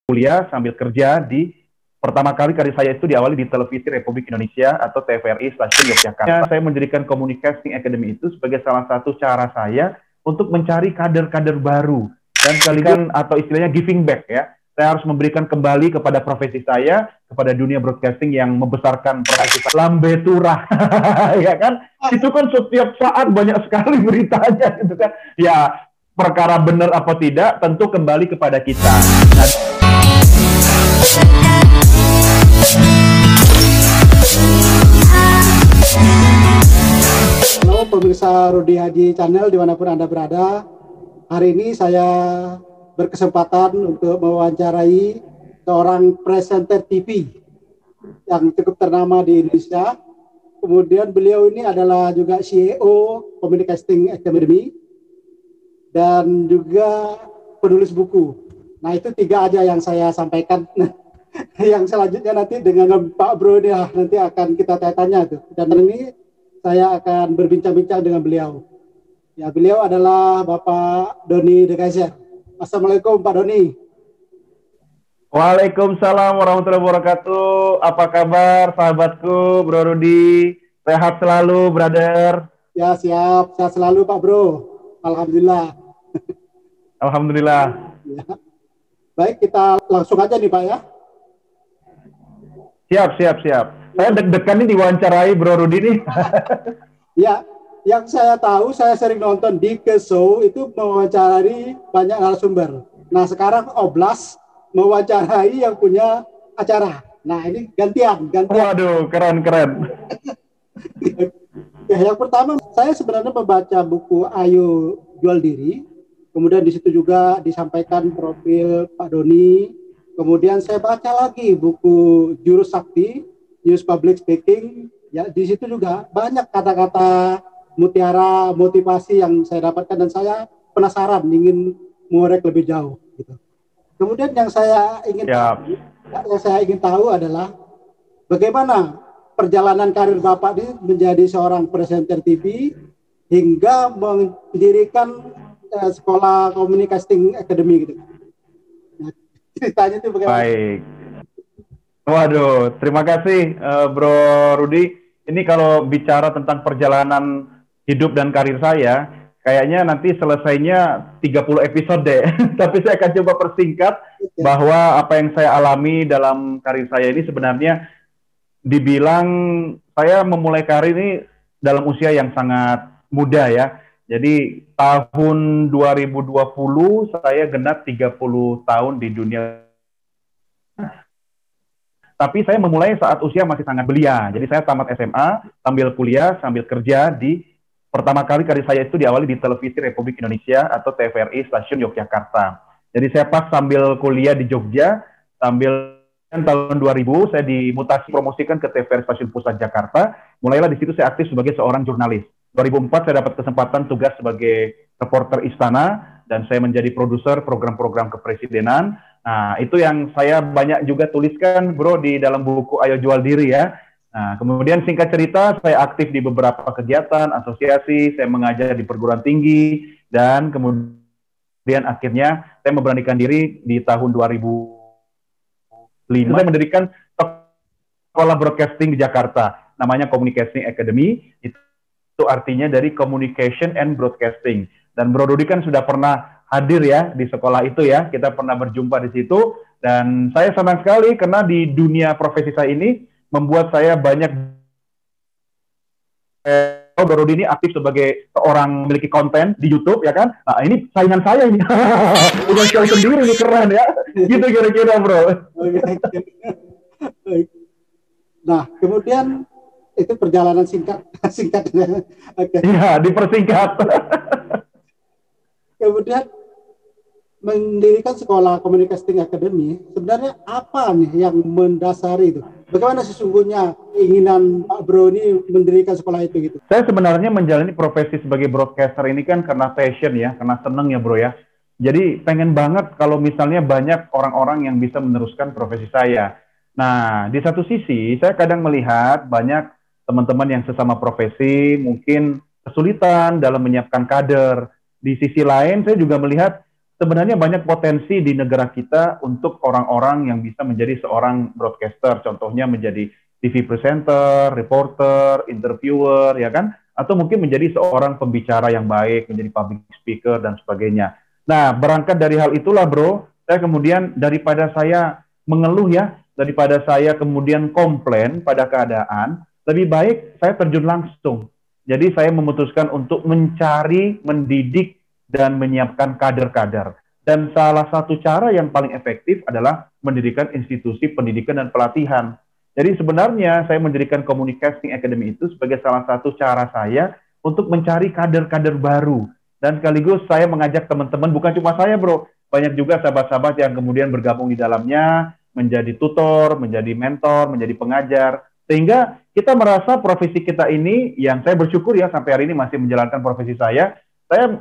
kuliah sambil kerja di pertama kali karir saya itu diawali di Televisi Republik Indonesia atau TVRI Stasiun Yogyakarta. Saya mendirikan Communication Academy itu sebagai salah satu cara saya untuk mencari kader-kader baru dan sekalian atau istilahnya giving back ya. Saya harus memberikan kembali kepada profesi saya, kepada dunia broadcasting yang membesarkan profesi lambe turah, ya kan? Itu kan setiap saat banyak sekali beritanya, gitu kan? Ya, perkara benar apa tidak tentu kembali kepada kita. Nah, halo pemirsa Rudy Haji Channel dimanapun Anda berada. Hari ini saya berkesempatan untuk mewawancarai seorang presenter TV yang cukup ternama di Indonesia. Kemudian beliau ini adalah juga CEO Communication Academy dan juga penulis buku. Nah, itu 3 aja yang saya sampaikan. Yang selanjutnya nanti dengan Pak Bro dia nanti akan kita tanya-tanya tuh. Dan ini saya akan berbincang-bincang dengan beliau. Ya, beliau adalah Bapak Doni De Kaiser. Assalamualaikum Pak Doni. Waalaikumsalam warahmatullahi wabarakatuh. Apa kabar sahabatku, Bro Rudi? Sehat selalu, brother. Ya, siap. Sehat selalu Pak Bro. Alhamdulillah. Alhamdulillah. Ya. Baik, kita langsung aja nih Pak ya. Siap. Saya deg-degan nih diwawancarai Bro Rudi nih. Ya, yang saya tahu, saya sering nonton di Show itu mewawancarai banyak narasumber. Nah, sekarang Oblas mewawancarai yang punya acara. Nah, ini gantian. Waduh, keren. Ya, yang pertama, saya sebenarnya membaca buku Ayo Jual Diri. Kemudian di situ juga disampaikan profil Pak Doni. Kemudian saya baca lagi buku Jurus Sakti, Jurus Public Speaking. Ya, di situ juga banyak kata-kata mutiara motivasi yang saya dapatkan dan saya penasaran ingin mengorek lebih jauh gitu. Kemudian yang saya ingin tahu adalah bagaimana perjalanan karir Bapak ini menjadi seorang presenter TV hingga mendirikan sekolah Communication Academy gitu. Nah, ceritanya itu bagaimana? Baik. Waduh, terima kasih Bro Rudi. Ini kalau bicara tentang perjalanan hidup dan karir saya, kayaknya nanti selesainya 30 episode deh. Tapi saya akan coba persingkat bahwa apa yang saya alami dalam karir saya ini sebenarnya dibilang saya memulai karir ini dalam usia yang sangat muda ya. Jadi tahun 2020 saya genap 30 tahun di dunia. Tapi saya memulai saat usia masih sangat belia. Jadi saya tamat SMA, sambil kuliah, sambil kerja di pertama kali karir saya itu diawali di Televisi Republik Indonesia atau TVRI Stasiun Yogyakarta. Jadi saya pas sambil kuliah di Jogja, sambil tahun 2000 saya dimutasi promosikan ke TVRI Stasiun Pusat Jakarta. Mulailah di situ saya aktif sebagai seorang jurnalis. 2004 saya dapat kesempatan tugas sebagai reporter Istana dan saya menjadi produser program-program kepresidenan. Nah, itu yang saya banyak juga tuliskan, Bro, di dalam buku Ayo Jual Diri ya. Nah, kemudian singkat cerita, saya aktif di beberapa kegiatan, asosiasi, saya mengajar di perguruan tinggi, dan kemudian akhirnya saya memberanikan diri di tahun 2005, saya mendirikan sekolah broadcasting di Jakarta, namanya Communication Academy, itu artinya dari Communication and Broadcasting. Dan Bro Rudi kan sudah pernah hadir ya di sekolah itu ya, kita pernah berjumpa di situ, dan saya senang sekali karena di dunia profesi saya ini, membuat saya banyak Bro Rudi ini aktif sebagai seorang memiliki konten di YouTube ya kan. Nah, ini saingan saya ini. Udah show sendiri ini keren ya. Gitu kira-kira, Bro. Nah, kemudian itu perjalanan singkat. Okay. Iya, dipersingkat. Kemudian mendirikan sekolah Communication Academy, sebenarnya apa nih yang mendasari itu? Bagaimana sesungguhnya keinginan Pak Bro ini mendirikan sekolah itu gitu? Saya sebenarnya menjalani profesi sebagai broadcaster ini kan karena passion ya, karena seneng ya Bro ya. Jadi pengen banget kalau misalnya banyak orang-orang yang bisa meneruskan profesi saya. Nah, di satu sisi saya kadang melihat banyak teman-teman yang sesama profesi mungkin kesulitan dalam menyiapkan kader. Di sisi lain saya juga melihat sebenarnya banyak potensi di negara kita untuk orang-orang yang bisa menjadi seorang broadcaster, contohnya menjadi TV presenter, reporter, interviewer, ya kan? Atau mungkin menjadi seorang pembicara yang baik, menjadi public speaker dan sebagainya. Nah, berangkat dari hal itulah, bro, saya kemudian daripada saya mengeluh ya, daripada saya kemudian komplain pada keadaan, lebih baik saya terjun langsung. Jadi saya memutuskan untuk mencari, mendidik, dan menyiapkan kader-kader. Dan salah satu cara yang paling efektif adalah mendirikan institusi pendidikan dan pelatihan. Jadi sebenarnya saya mendirikan Communicating Academy itu sebagai salah satu cara saya untuk mencari kader-kader baru. Dan sekaligus saya mengajak teman-teman, bukan cuma saya bro, banyak juga sahabat-sahabat yang kemudian bergabung di dalamnya, menjadi tutor, menjadi mentor, menjadi pengajar, sehingga kita merasa profesi kita ini, yang saya bersyukur ya sampai hari ini masih menjalankan profesi saya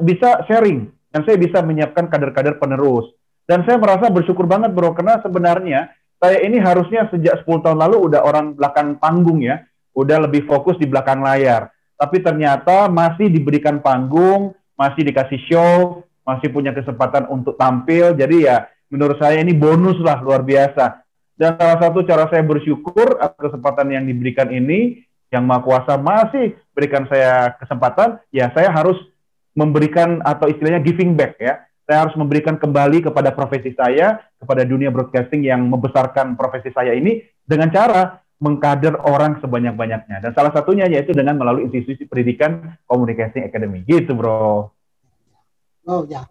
bisa sharing, dan saya bisa menyiapkan kader-kader penerus. Dan saya merasa bersyukur banget bro, karena sebenarnya saya ini harusnya sejak 10 tahun lalu udah orang belakang panggung ya, udah lebih fokus di belakang layar. Tapi ternyata masih diberikan panggung, masih dikasih show, masih punya kesempatan untuk tampil, jadi ya menurut saya ini bonus lah, luar biasa. Dan salah satu cara saya bersyukur atas kesempatan yang diberikan ini, yang Maha Kuasa masih berikan saya kesempatan, ya saya harus memberikan atau istilahnya giving back ya. Saya harus memberikan kembali kepada profesi saya, kepada dunia broadcasting yang membesarkan profesi saya ini dengan cara mengkader orang sebanyak-banyaknya. Dan salah satunya yaitu dengan melalui institusi pendidikan Communicating Academy. Gitu bro. Oh ya,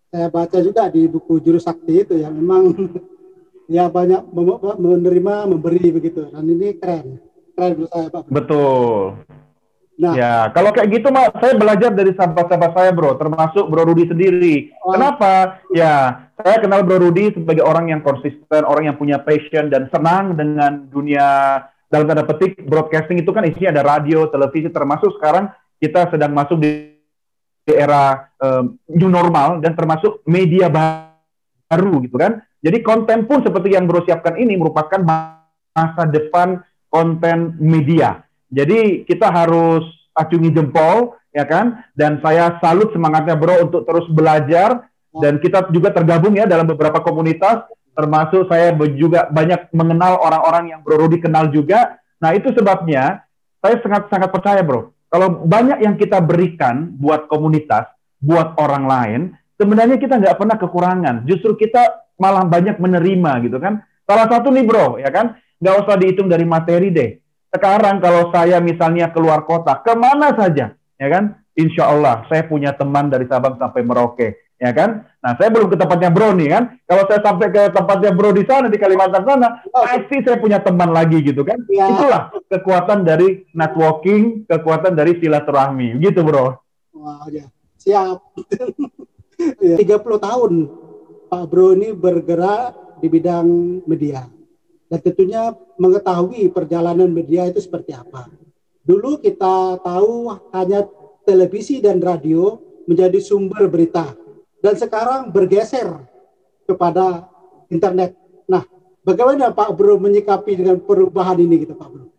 saya baca juga di buku Juru Sakti itu ya, memang ya banyak menerima, memberi begitu. Dan ini keren menurut saya Pak. Betul. Nah, ya, kalau kayak gitu Mak, saya belajar dari sahabat-sahabat saya bro, termasuk Bro Rudi sendiri. Kenapa? Ya, saya kenal Bro Rudi sebagai orang yang konsisten, orang yang punya passion dan senang dengan dunia, dalam tanda petik, broadcasting itu kan isinya ada radio, televisi, termasuk sekarang kita sedang masuk di era new normal dan termasuk media baru gitu kan. Jadi konten pun seperti yang Bro siapkan ini merupakan masa depan konten media. Jadi kita harus acungi jempol, ya kan? Dan saya salut semangatnya bro untuk terus belajar. Dan kita juga tergabung ya dalam beberapa komunitas, termasuk saya juga banyak mengenal orang-orang yang Bro Rudi kenal juga. Nah itu sebabnya saya sangat-sangat percaya bro, kalau banyak yang kita berikan buat komunitas, buat orang lain, sebenarnya kita nggak pernah kekurangan. Justru kita malah banyak menerima gitu kan. Salah satu nih bro, ya kan? Nggak usah dihitung dari materi deh. Sekarang kalau saya misalnya keluar kota, kemana saja, ya kan? Insya Allah saya punya teman dari Sabang sampai Merauke, ya kan? Nah saya belum ke tempatnya bro nih kan? Kalau saya sampai ke tempatnya bro di sana, di Kalimantan sana, pasti saya punya teman lagi gitu kan? Ya. Itulah kekuatan dari networking, kekuatan dari silaturahmi, gitu bro. Wah ya, siap. 30 tahun Pak Bro ini bergerak di bidang media. Dan tentunya mengetahui perjalanan media itu seperti apa. Dulu kita tahu hanya televisi dan radio menjadi sumber berita. Dan sekarang bergeser kepada internet. Nah, bagaimana Pak Bro menyikapi dengan perubahan ini gitu Pak Bro?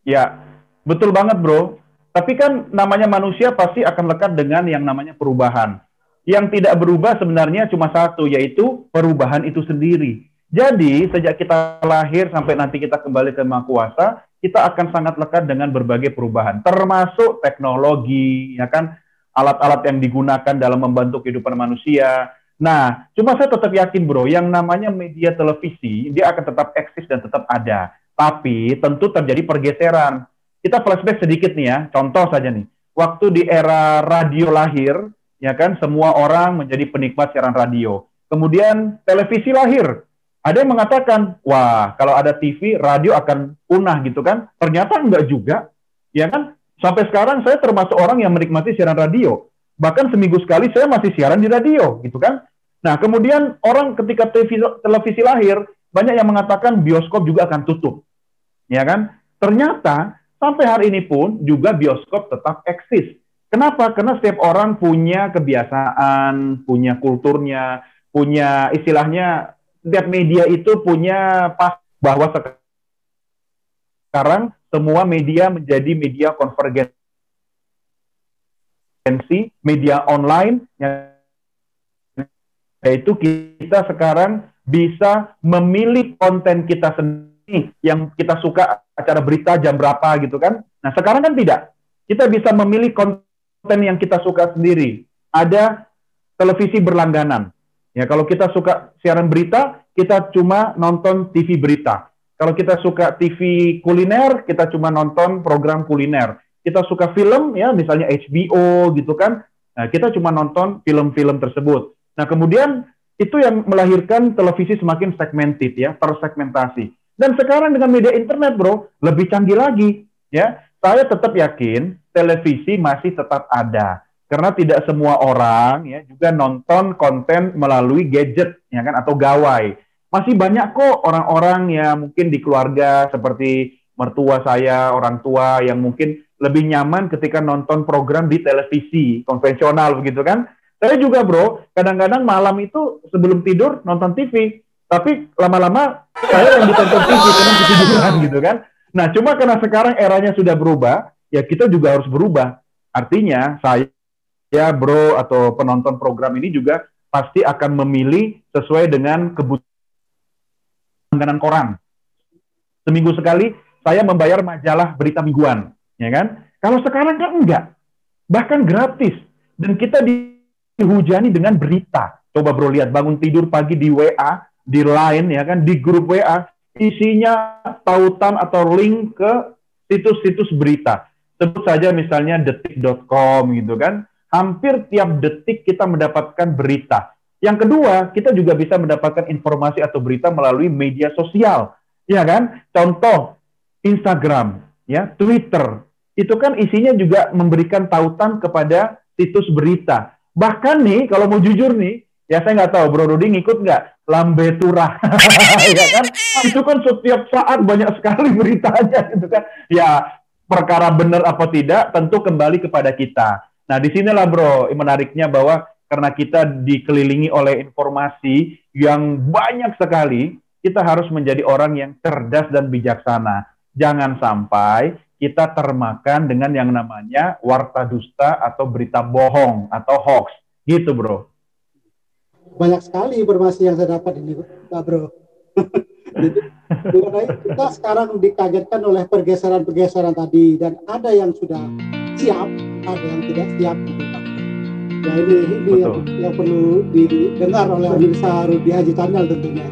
Ya, betul banget bro. Tapi kan namanya manusia pasti akan lekat dengan yang namanya perubahan. Yang tidak berubah sebenarnya cuma satu, yaitu perubahan itu sendiri. Jadi, sejak kita lahir sampai nanti kita kembali ke Maha Kuasa, kita akan sangat lekat dengan berbagai perubahan, termasuk teknologi, ya kan, alat-alat yang digunakan dalam membantu kehidupan manusia. Nah, cuma saya tetap yakin, bro, yang namanya media televisi, dia akan tetap eksis dan tetap ada. Tapi, tentu terjadi pergeseran. Kita flashback sedikit nih ya, contoh saja nih. Waktu di era radio lahir, ya kan, semua orang menjadi penikmat siaran radio. Kemudian televisi lahir. Ada yang mengatakan, wah kalau ada TV, radio akan punah gitu kan. Ternyata enggak juga, ya kan. Sampai sekarang saya termasuk orang yang menikmati siaran radio. Bahkan seminggu sekali saya masih siaran di radio gitu kan. Nah kemudian orang ketika televisi lahir, banyak yang mengatakan bioskop juga akan tutup. Ya kan. Ternyata sampai hari ini pun juga bioskop tetap eksis. Kenapa? Karena setiap orang punya kebiasaan, punya kulturnya, punya istilahnya, setiap media itu punya bahwa sekarang semua media menjadi media konvergensi, media online, ya yaitu kita sekarang bisa memilih konten kita sendiri yang kita suka, acara berita jam berapa gitu kan. Nah sekarang kan tidak, kita bisa memilih konten yang kita suka sendiri. Ada televisi berlangganan. Ya, kalau kita suka siaran berita, kita cuma nonton TV berita. Kalau kita suka TV kuliner, kita cuma nonton program kuliner. Kita suka film, ya misalnya HBO gitu kan, nah, kita cuma nonton film-film tersebut. Nah kemudian itu yang melahirkan televisi semakin segmented ya, tersegmentasi. Dan sekarang dengan media internet bro, lebih canggih lagi ya. Saya tetap yakin televisi masih tetap ada. Karena tidak semua orang ya juga nonton konten melalui gadget ya kan atau gawai. Masih banyak kok orang-orang yang mungkin di keluarga seperti mertua saya, orang tua yang mungkin lebih nyaman ketika nonton program di televisi konvensional begitu kan. Saya juga bro, kadang-kadang malam itu sebelum tidur nonton TV, tapi lama-lama saya yang ditonton TV karena ketiduran gitu kan. Nah cuma karena sekarang eranya sudah berubah, ya kita juga harus berubah. Artinya saya bro atau penonton program ini juga pasti akan memilih sesuai dengan kebutuhan langganan koran. Seminggu sekali saya membayar majalah berita mingguan, ya kan? Kalau sekarang kan enggak, bahkan gratis, dan kita dihujani dengan berita. Coba bro lihat, bangun tidur pagi di WA, di Line ya kan, di grup WA, isinya tautan atau link ke situs-situs berita. Sebut saja misalnya detik.com gitu kan, hampir tiap detik kita mendapatkan berita. Yang kedua, kita juga bisa mendapatkan informasi atau berita melalui media sosial, ya kan? Contoh Instagram, ya, Twitter, itu kan isinya juga memberikan tautan kepada situs berita. Bahkan nih, kalau mau jujur nih, ya saya nggak tahu, Bro Rudi ngikut nggak? Lambe Turah, ya kan? Itu kan setiap saat banyak sekali beritanya, gitu kan? Ya, perkara benar apa tidak, tentu kembali kepada kita. Nah, disinilah Bro, menariknya bahwa karena kita dikelilingi oleh informasi yang banyak sekali, kita harus menjadi orang yang cerdas dan bijaksana. Jangan sampai kita termakan dengan yang namanya warta dusta atau berita bohong atau hoax. Gitu bro. Banyak sekali informasi yang saya dapat ini Pak Bro. Jadi kita sekarang dikagetkan oleh pergeseran-pergeseran tadi, dan ada yang sudah siap, ada yang tidak siap gitu Pak. Ya ini yang perlu didengar oleh pemirsa Rudi Haji Channel tentunya.